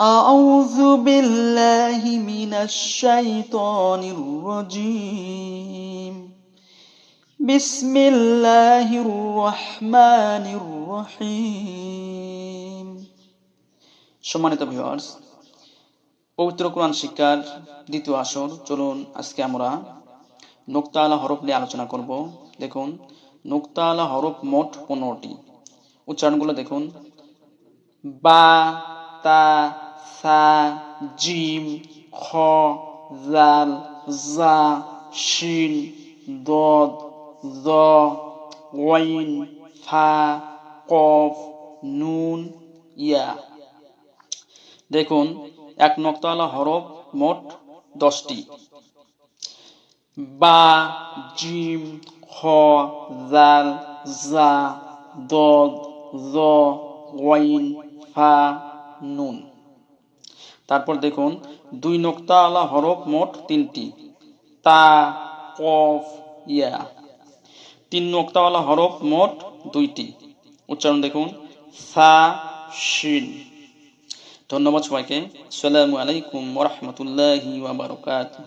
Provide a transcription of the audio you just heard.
أعوذ بالله من الشيطان الرجيم بسم الله الرحمن الرحيم সম্মানিত ভিউয়ার্স, পবিত্র কোরআন শিক্ষার দ্বিতীয় আসর। চলুন আজকে আমরা নুক্তা আলা হরফ নিয়ে আলোচনা করব। দেখুন, নুক্তা আলা হরফ মোট 15টি। উচ্চারণগুলো দেখুন: বা, তা, সা, জিম, খ, জাল, জা, শিন, দদ, জ, ওয়াইন, ফা, কফ, নুন, ইয়া। দেখুন, এক নক্তাওয়ালা হরফ মোট 10টি: বা, জিম, খ, জাল, জা, দদ, জ, ওয়াইন, ফা, নুন। তারপর দেখুন, দুই নক্তাওয়ালা হরফ মোট 3টি: তা, কফ, ইয়া। তিন নক্তাওয়ালা হরফ মোট 2টি। উচ্চারণ দেখুন: সা, শিন। ধন্যবাদ সবাইকে। আসসালামু আলাইকুম ওয়া রাহমাতুল্লাহি ওয়া বারাকাতুহু।